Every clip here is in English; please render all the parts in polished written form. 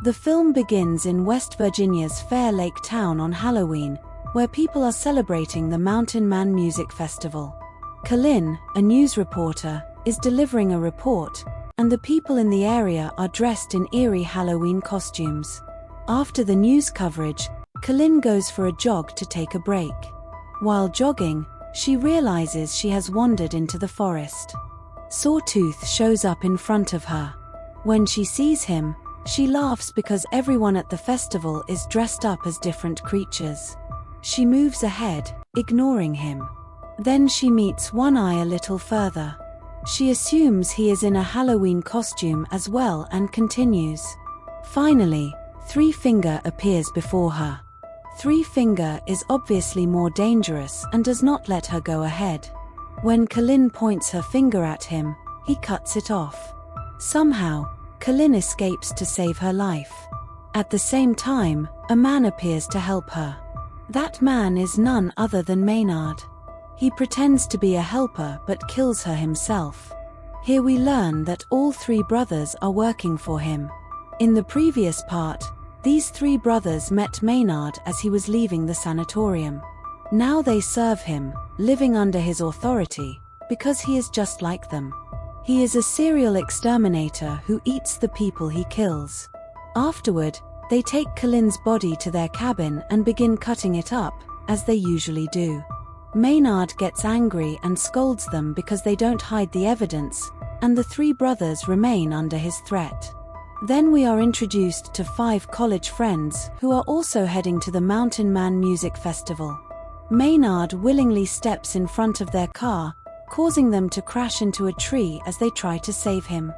The film begins in West Virginia's Fair Lake town on Halloween, where people are celebrating the Mountain Man Music Festival. Kelin, a news reporter, is delivering a report, and the people in the area are dressed in eerie Halloween costumes. After the news coverage, Kelin goes for a jog to take a break. While jogging, she realizes she has wandered into the forest. Sawtooth shows up in front of her. When she sees him, she laughs because everyone at the festival is dressed up as different creatures. She moves ahead, ignoring him. Then she meets One Eye a little further. She assumes he is in a Halloween costume as well and continues. Finally, Three Finger appears before her. Three Finger is obviously more dangerous and does not let her go ahead. When Kelin points her finger at him, he cuts it off. Somehow, Kelin escapes to save her life. At the same time, a man appears to help her. That man is none other than Maynard. He pretends to be a helper but kills her himself. Here we learn that all three brothers are working for him. In the previous part, these three brothers met Maynard as he was leaving the sanatorium. Now they serve him, living under his authority, because he is just like them. He is a serial exterminator who eats the people he kills. Afterward, they take Kelin's body to their cabin and begin cutting it up, as they usually do. Maynard gets angry and scolds them because they don't hide the evidence, and the three brothers remain under his threat. Then we are introduced to 5 college friends who are also heading to the Mountain Man Music Festival. Maynard willingly steps in front of their car, causing them to crash into a tree as they try to save him.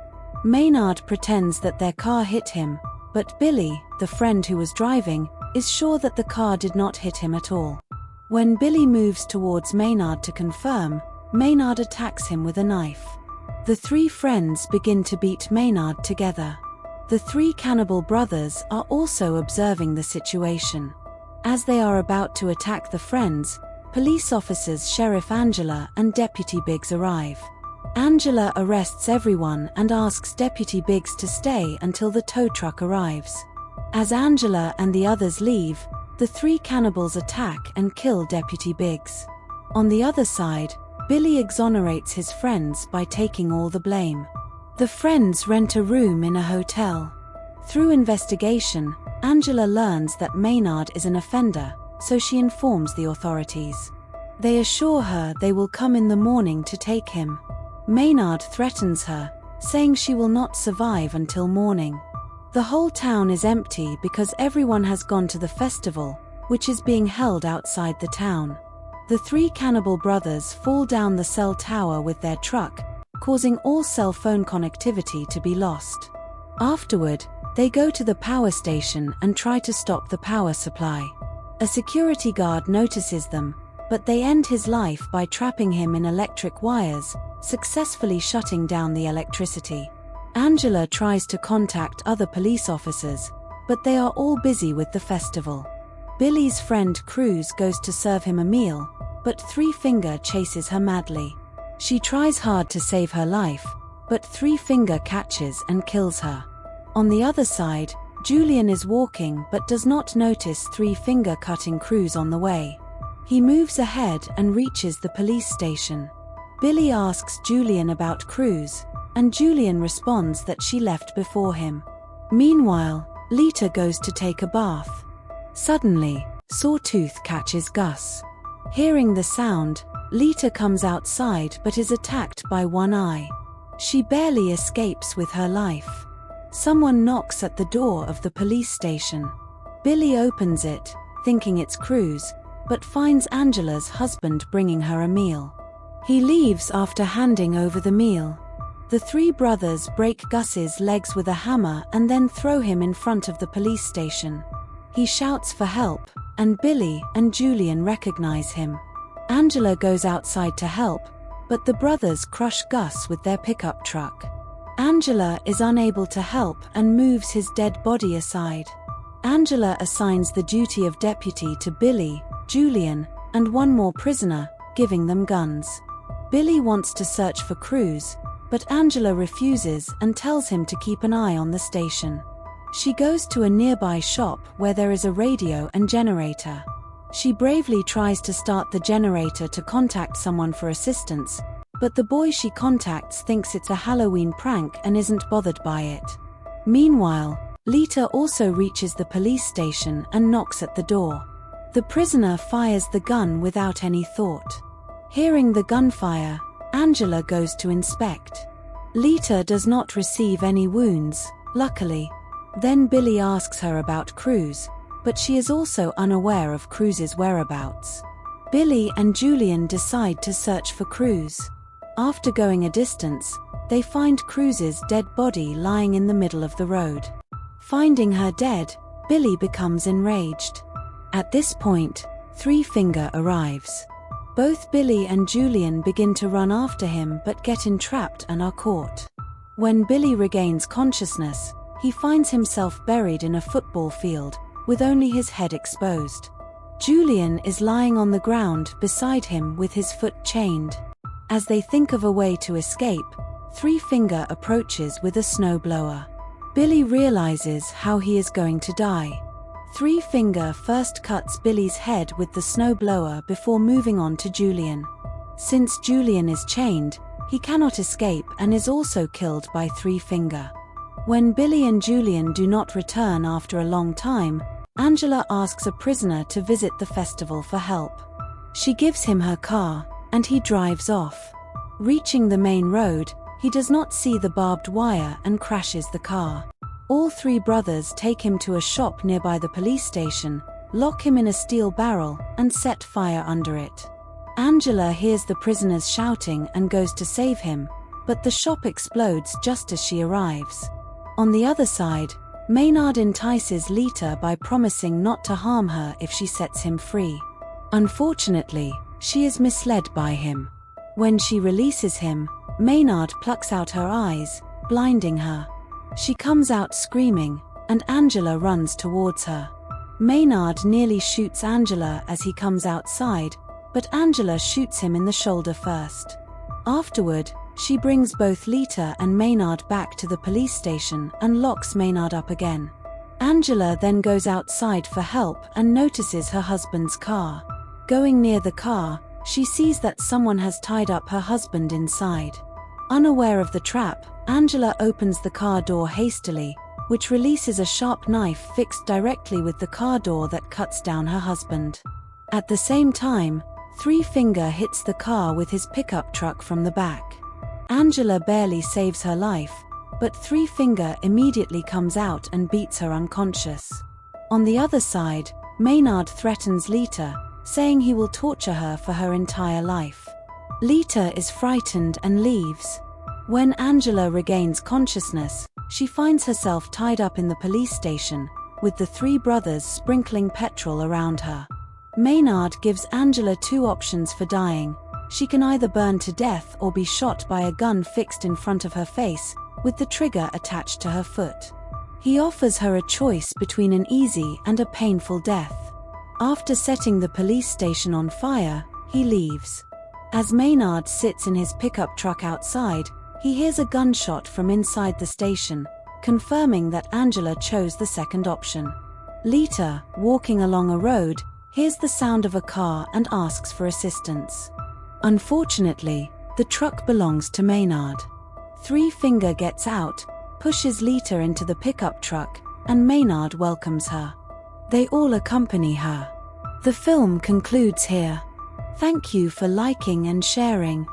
Maynard pretends that their car hit him, but Billy, the friend who was driving, is sure that the car did not hit him at all. When Billy moves towards Maynard to confirm, Maynard attacks him with a knife. The 3 friends begin to beat Maynard together. The 3 cannibal brothers are also observing the situation. As they are about to attack the friends, police officers Sheriff Angela and Deputy Biggs arrive. Angela arrests everyone and asks Deputy Biggs to stay until the tow truck arrives. As Angela and the others leave, the 3 cannibals attack and kill Deputy Biggs. On the other side, Billy exonerates his friends by taking all the blame. The friends rent a room in a hotel. Through investigation, Angela learns that Maynard is an offender, so she informs the authorities. They assure her they will come in the morning to take him. Maynard threatens her, saying she will not survive until morning. The whole town is empty because everyone has gone to the festival, which is being held outside the town. The 3 cannibal brothers fall down the cell tower with their truck, causing all cell phone connectivity to be lost. Afterward, they go to the power station and try to stop the power supply. A security guard notices them, but they end his life by trapping him in electric wires, successfully shutting down the electricity. Angela tries to contact other police officers, but they are all busy with the festival. Billy's friend Cruz goes to serve him a meal, but Three Finger chases her madly. She tries hard to save her life, but Three Finger catches and kills her. On the other side, Julian is walking but does not notice Three Finger cutting Cruz on the way. He moves ahead and reaches the police station. Billy asks Julian about Cruz, and Julian responds that she left before him. Meanwhile, Lita goes to take a bath. Suddenly, Sawtooth catches Gus. Hearing the sound, Lita comes outside but is attacked by One Eye. She barely escapes with her life. Someone knocks at the door of the police station. Billy opens it, thinking it's Cruz, but finds Angela's husband bringing her a meal. He leaves after handing over the meal. The 3 brothers break Gus's legs with a hammer and then throw him in front of the police station. He shouts for help, and Billy and Julian recognize him. Angela goes outside to help, but the brothers crush Gus with their pickup truck. Angela is unable to help and moves his dead body aside. Angela assigns the duty of deputy to Billy, Julian, and one more prisoner, giving them guns. Billy wants to search for Cruz, but Angela refuses and tells him to keep an eye on the station. She goes to a nearby shop where there is a radio and generator. She bravely tries to start the generator to contact someone for assistance, but the boy she contacts thinks it's a Halloween prank and isn't bothered by it. Meanwhile, Lita also reaches the police station and knocks at the door. The prisoner fires the gun without any thought. Hearing the gunfire, Angela goes to inspect. Lita does not receive any wounds, luckily. Then Billy asks her about Cruz, but she is also unaware of Cruz's whereabouts. Billy and Julian decide to search for Cruz. After going a distance, they find Cruz's dead body lying in the middle of the road. Finding her dead, Billy becomes enraged. At this point, Three Finger arrives. Both Billy and Julian begin to run after him but get entrapped and are caught. When Billy regains consciousness, he finds himself buried in a football field, with only his head exposed. Julian is lying on the ground beside him with his foot chained. As they think of a way to escape, Three Finger approaches with a snowblower. Billy realizes how he is going to die. Three Finger first cuts Billy's head with the snowblower before moving on to Julian. Since Julian is chained, he cannot escape and is also killed by Three Finger. When Billy and Julian do not return after a long time, Angela asks a prisoner to visit the festival for help. She gives him her car, and he drives off. Reaching the main road, he does not see the barbed wire and crashes the car. All three brothers take him to a shop nearby the police station, lock him in a steel barrel, and set fire under it. Angela hears the prisoners shouting and goes to save him, but the shop explodes just as she arrives. On the other side, Maynard entices Lita by promising not to harm her if she sets him free. Unfortunately, she is misled by him. When she releases him, Maynard plucks out her eyes, blinding her. She comes out screaming, and Angela runs towards her. Maynard nearly shoots Angela as he comes outside, but Angela shoots him in the shoulder first. Afterward, she brings both Lita and Maynard back to the police station and locks Maynard up again. Angela then goes outside for help and notices her husband's car. Going near the car, she sees that someone has tied up her husband inside. Unaware of the trap, Angela opens the car door hastily, which releases a sharp knife fixed directly with the car door that cuts down her husband. At the same time, Three Finger hits the car with his pickup truck from the back. Angela barely saves her life, but Three Finger immediately comes out and beats her unconscious. On the other side, Maynard threatens Lita, saying he will torture her for her entire life. Lita is frightened and leaves. When Angela regains consciousness, she finds herself tied up in the police station, with the three brothers sprinkling petrol around her. Maynard gives Angela two options for dying. She can either burn to death or be shot by a gun fixed in front of her face, with the trigger attached to her foot. He offers her a choice between an easy and a painful death. After setting the police station on fire, he leaves. As Maynard sits in his pickup truck outside, he hears a gunshot from inside the station, confirming that Angela chose the second option. Lita, walking along a road, hears the sound of a car and asks for assistance. Unfortunately, the truck belongs to Maynard. Three Finger gets out, pushes Lita into the pickup truck, and Maynard welcomes her. They all accompany her. The film concludes here. Thank you for liking and sharing.